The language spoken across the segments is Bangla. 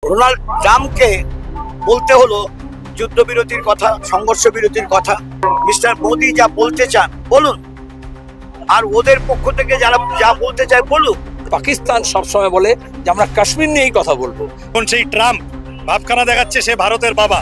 ডোনাল্ড ট্রাম্পকে বলতে হলো যুদ্ধবিরতির কথা, সংঘর্ষ বিরতির কথা। মিস্টার মোদি যা বলতে চান বলুন, আর ওদের পক্ষ থেকে যারা যা বলতে চায় বলুক। পাকিস্তান সবসময় বলে যে আমরা কাশ্মীর নিয়েই কথা বলবো। এখন সেই ট্রাম্প ভাবখানা দেখাচ্ছে সে ভারতের বাবা।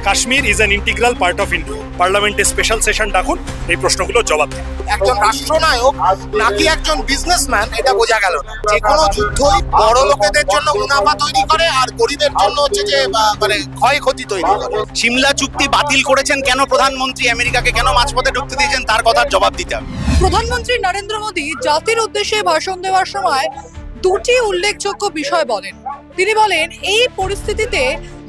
Kashmir is an integral part of India. পার্লামেন্টে স্পেশাল সেশন ডাকুন, এই প্রশ্নগুলো জবাব দিন। একজন রাষ্ট্রনায়ক নাকি একজন বিজনেসম্যান এটা বোঝা গেল না। যে কোনো যুদ্ধই বড় লোকেদের জন্য মুনাফা তৈরি করে আর গরিবের জন্য হচ্ছে যে মানে ক্ষয়ক্ষতি তৈরি করে। সিমলা চুক্তি বাতিল করেছেন কেন প্রধানমন্ত্রী? আমেরিকাকে কেন মাঝপথে ঢুকতে দিয়েছেন তার কথার জবাব দিতে হবে। প্রধানমন্ত্রী নরেন্দ্র মোদী জাতির উদ্দেশ্যে ভাষণ দেওয়ার সময় দুটি উল্লেখযোগ্য বিষয় বলেন। তিনি বলেন, এই পরিস্থিতিতে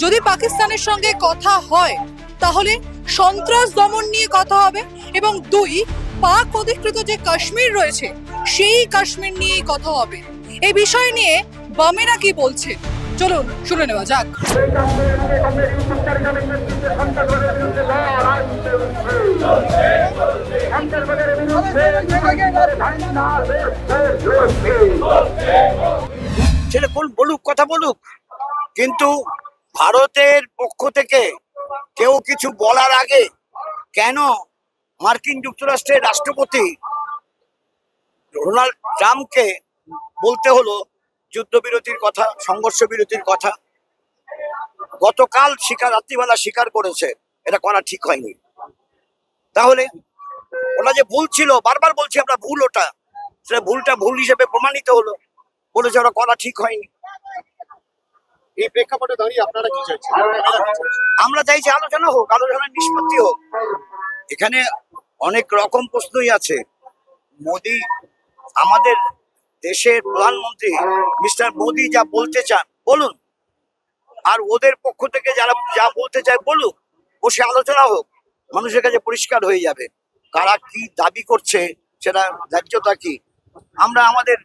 যদি পাকিস্তানের সঙ্গে কথা হয় তাহলে সন্ত্রাস দমন নিয়ে কথা হবে, এবং দুই, পাক অধিকৃত যে কাশ্মীর রয়েছে সেই কাশ্মীর নিয়েই কথা হবে। এই বিষয় নিয়ে বামেরা কি বলছে চলুন শুনে নেওয়া যাক। ছেলে কোন বলুক, কথা বলুক, কিন্তু ভারতের পক্ষ থেকে কেউ কিছু বলার আগে কেন মার্কিন যুক্তরাষ্ট্রের রাষ্ট্রপতি ডোনাল্ড ট্রাম্পকে বলতে হলো যুদ্ধবিরতির কথা, সংঘর্ষ বিরতির কথা? গতকাল রাত্রিবেলা স্বীকার করেছে এটা করা ঠিক হয়নি। তাহলে ওরা যে ভুল ছিল, বারবার বলছি আমরা ভুল, ওটা সেটা ভুলটা ভুল হিসেবে প্রমাণিত হলো, বলেছে ওরা করা ঠিক হয়নি। এই প্রেক্ষাপটে দাঁড়িয়ে আপনারা কি চাইছেন? আমরা চাইছি আলোচনা হোক, আলোচনার নিষ্পত্তি হোক। এখানে অনেক রকম প্রশ্নই আছে। মোদি, আমাদের দেশের প্রধানমন্ত্রী মিস্টার মোদি যা বলতে চান বলুন, আর ওদের পক্ষ থেকে যারা যা বলতে চায় বলুক। বসে আলোচনা হোক, মানুষের কাছে পরিষ্কার হয়ে যাবে কারা কি দাবি করছে, সেটা ন্যায্যতা কি। আমরা আমাদের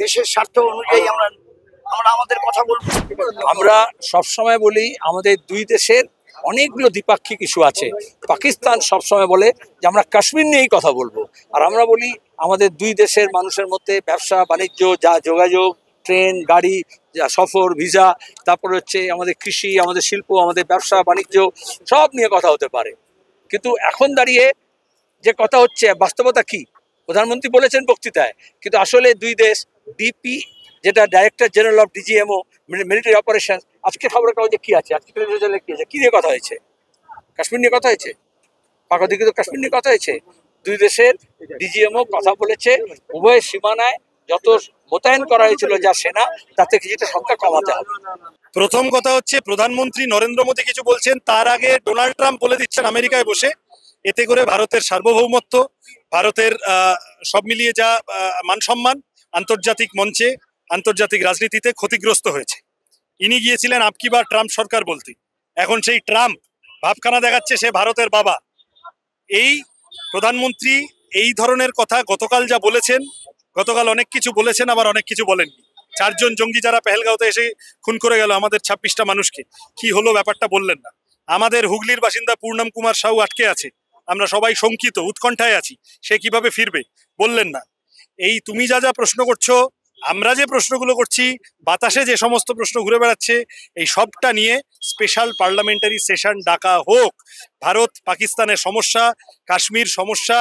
দেশের স্বার্থ অনুযায়ী আমরা আমাদের কথা বলবো। আমরা সবসময় বলি আমাদের দুই দেশের অনেকগুলো দ্বিপাক্ষিক ইস্যু আছে। পাকিস্তান সবসময় বলে যে আমরা কাশ্মীর নিয়েই কথা বলবো, আর আমরা বলি আমাদের দুই দেশের মানুষের মধ্যে ব্যবসা বাণিজ্য, যা যোগাযোগ, ট্রেন, গাড়ি, সফর, ভিসা, তারপর হচ্ছে আমাদের কৃষি, আমাদের শিল্প, আমাদের ব্যবসা বাণিজ্য, সব নিয়ে কথা হতে পারে। কিন্তু এখন দাঁড়িয়ে যে কথা হচ্ছে, বাস্তবতা কি? প্রধানমন্ত্রী বলেছেন বক্তৃতায়, কিন্তু আসলে দুই দেশ ডিপি, যেটা director general of DGMO military operation, আজকে খবরের কাগজে কি আছে, আজকে টেলিভিশনে কি আছে, কি নিয়ে কথা হয়েছে? কাশ্মীর নিয়ে কথা হয়েছে, পাক অধিকৃত কাশ্মীর নিয়ে কথা হয়েছে। দুই দেশের ডিজিএমও কথা বলেছে উভয় সীমানায় যত মোতায়েন করা হয়েছিল যা সেনা, তাতে কিছুটা সংখ্যা কমাতে হবে। প্রথম কথা হচ্ছে, প্রধানমন্ত্রী নরেন্দ্র মোদী কিছু বলছেন, তার আগে ডোনাল্ড ট্রাম্প বলে দিচ্ছেন আমেরিকায় বসে। এতে করে ভারতের সার্বভৌমত্ব, ভারতের সব মিলিয়ে যা মান সম্মান আন্তর্জাতিক মঞ্চে, আন্তর্জাতিক রাজনীতিতে ক্ষতিগ্রস্ত হয়েছে। ইনি গিয়েছিলেন আপকি বার ট্রাম্প সরকার বলতে। এখন সেই ট্রাম্প ভাবখানা দেখাচ্ছে সে ভারতের বাবা। এই প্রধানমন্ত্রী এই ধরনের কথা গতকাল যা বলেছেন, গতকাল অনেক কিছু বলেছেন, আবার অনেক কিছু বলেননি। 4 জন জঙ্গি যারা পেহেলগাঁওতে এসে খুন করে গেল আমাদের 26টা মানুষকে, কি হলো ব্যাপারটা বললেন না। আমাদের হুগলির বাসিন্দা পূর্ণম কুমার সাউ আটকে আছে, আমরা সবাই শঙ্কিত, উৎকণ্ঠায় আছি, সে কিভাবে ফিরবে বললেন না। এই তুমি যা যা প্রশ্ন করছো, আমরা যে প্রশ্নগুলো করছি, বাতাসে যে সমস্ত প্রশ্ন ঘুরে বেড়াচ্ছে, এই সবটা নিয়ে স্পেশাল পার্লামেন্টারি সেশন ডাকা হোক। ভারত পাকিস্তানের সমস্যা, কাশ্মীর সমস্যা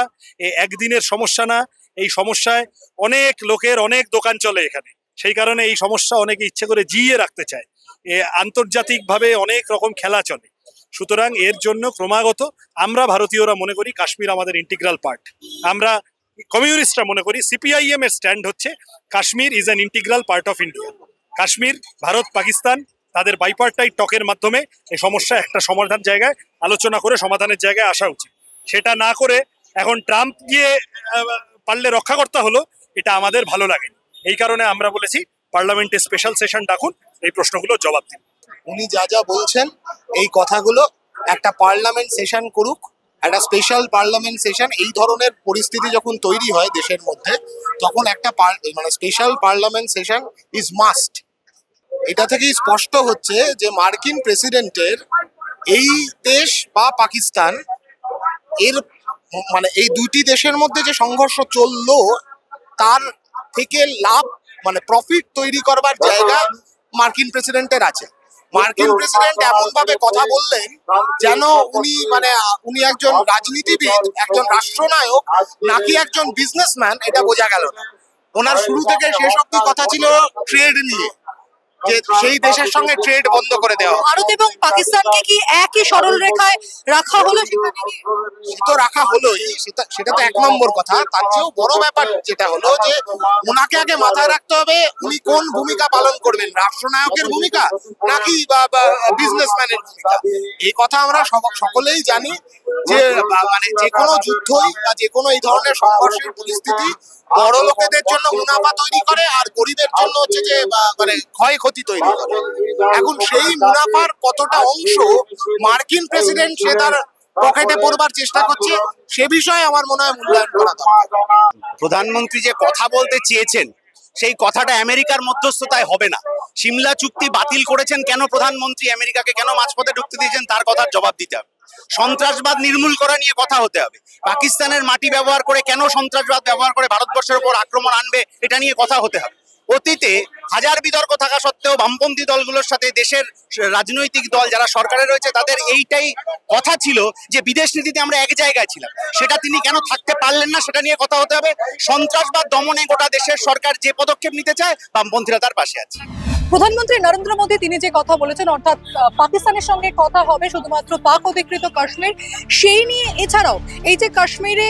একদিনের সমস্যা না। এই সমস্যায় অনেক লোকের অনেক দোকান চলে এখানে, সেই কারণে এই সমস্যা অনেকে ইচ্ছে করে জিইয়ে রাখতে চায়। আন্তর্জাতিকভাবে অনেক রকম খেলা চলে, সুতরাং এর জন্য ক্রমাগত আমরা ভারতীয়রা মনে করি কাশ্মীর আমাদের ইন্টিগ্রাল পার্ট। আমরা কমিউনিস্টরা মনে করি, সিপিআইএম এর স্ট্যান্ড হচ্ছে Kashmir is an integral part of India. Kashmir, Bharat, Pakistan তাদের বাইপার্টাইট টকের মাধ্যমে এই সমস্যা একটা সমাধান জায়গায় আলোচনা করে সমাধানের জায়গায় আসা উচিত। সেটা না করে এখন ট্রাম্প গিয়ে পারলে রক্ষাকর্তা হলো, এটা আমাদের ভালো লাগে। এই কারণে আমরা বলেছি পার্লামেন্টে স্পেশাল সেশন ডাকুন, এই প্রশ্নগুলো জবাব দিন। উনি যা যা বলছেন এই কথাগুলো একটা পার্লামেন্ট সেশন করুক, একটা স্পেশাল পার্লামেন্ট সেশন। এই ধরনের পরিস্থিতি যখন তৈরি হয় দেশের মধ্যে, তখন একটা মানে special parliament session is must. এটা থেকেই স্পষ্ট হচ্ছে যে মার্কিন প্রেসিডেন্টের এই দেশ বা পাকিস্তান এর মানে এই দুইটি দেশের মধ্যে যে সংঘর্ষ চললো তার থেকে লাভ মানে প্রফিট তৈরি করবার জায়গা মার্কিন প্রেসিডেন্টের আছে। মার্কিন প্রেসিডেন্ট এমন ভাবে কথা বললেন যেন উনি একজন রাজনীতিবিদ, একজন রাষ্ট্রনায়ক নাকি একজন বিজনেসম্যান এটা বোঝা গেল না। ওনার শুরু থেকে শেষ অব্দি কথা ছিল ট্রেড নিয়ে, যে সেই দেশের সঙ্গে ট্রেড বন্ধ করে দেওয়া। ভারত এবং পাকিস্তানকে কি একই সরল রেখায় রাখা হলো? সে তো রাখা হলোই, সেটা তো এক নম্বর কথা। তার চেয়েও বড় ব্যাপার যেটা হলো যে ওনাকে আগে মাথায় রাখতে হবে উনি কোন ভূমিকা পালন করবেন, রাষ্ট্রনায়কের ভূমিকা নাকি বিজনেসম্যানের ভূমিকা। এই কথা আমরা সকলেই জানি যে যে কোনো যুদ্ধই বা যে কোনো এই ধরনের সংঘর্ষের পরিস্থিতি বড় লোকেদের জন্য মুনাফা তৈরি করে আর গরিবের জন্য হচ্ছে যে ক্ষয়ক্ষতি তৈরি করে। এখন সেই মুনাফার কতটা অংশ মার্কিন প্রেসিডেন্ট সে তার পকেটে পড়বার চেষ্টা করছে সে বিষয়ে আমার মনে হয় মূল্যায়ন করা দরকার। প্রধানমন্ত্রী যে কথা বলতে চেয়েছেন সেই কথাটা আমেরিকার মধ্যস্থতায় হবে না। সিমলা চুক্তি বাতিল করেছেন কেন প্রধানমন্ত্রী, আমেরিকাকে কেন মাঝপথে ঢুকতে দিয়েছেন তার কথার জবাব দিতে হবে। সন্ত্রাসবাদ নির্মূল করা নিয়ে কথা হতে হবে। পাকিস্তানের মাটি ব্যবহার করে কেন সন্ত্রাসবাদ ব্যবহার করে ভারতবর্ষের উপর আক্রমণ আনবে এটা নিয়ে কথা হতে হবে। অতীতে হাজার বিতর্ক থাকা সত্ত্বেও বামপন্থী দলগুলোর সাথে দেশের রাজনৈতিক দল যারা সরকারে রয়েছে তাদের এইটাই কথা ছিল যে বিদেশ নীতিতে আমরা এক জায়গায় ছিলাম, সেটা তিনি কেন থাকতে পারলেন না সেটা নিয়ে কথা হতে হবে। সন্ত্রাসবাদ দমনে গোটা দেশের সরকার যে পদক্ষেপ নিতে চায় বামপন্থীরা তার পাশে আছে। প্রধানমন্ত্রী নরেন্দ্র মোদী তিনি যে কথা বলেছেন, অর্থাৎ পাকিস্তানের সঙ্গে কথা হবে শুধুমাত্র পাক অধিকৃত কাশ্মীর সেই নিয়ে, এছাড়াও এই যে কাশ্মীরে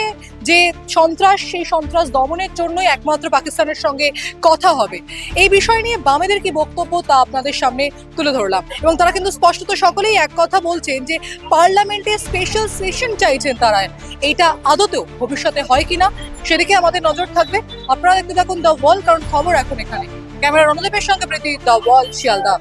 যে সন্ত্রাস, সেই সন্ত্রাস দমনের জন্যই একমাত্র পাকিস্তানের সঙ্গে কথা হবে। এই বিষয় নিয়ে বামেদের কি বক্তব্য তা আপনাদের সামনে তুলে ধরলাম, এবং তারা কিন্তু স্পষ্টত সকলেই এক কথা বলছেন যে পার্লামেন্টে স্পেশাল সেশন চাইছেন তারা। এইটা আদতেও ভবিষ্যতে হয় কিনা সেদিকে আমাদের নজর থাকবে। আপনারা দেখতে থাকুন দ্য ওয়াল, কারণ খবর এখন এখানে। ক্যামেরা রণদীপের সঙ্গে প্রীতি, দ্য ওয়াল, শিয়ালদা।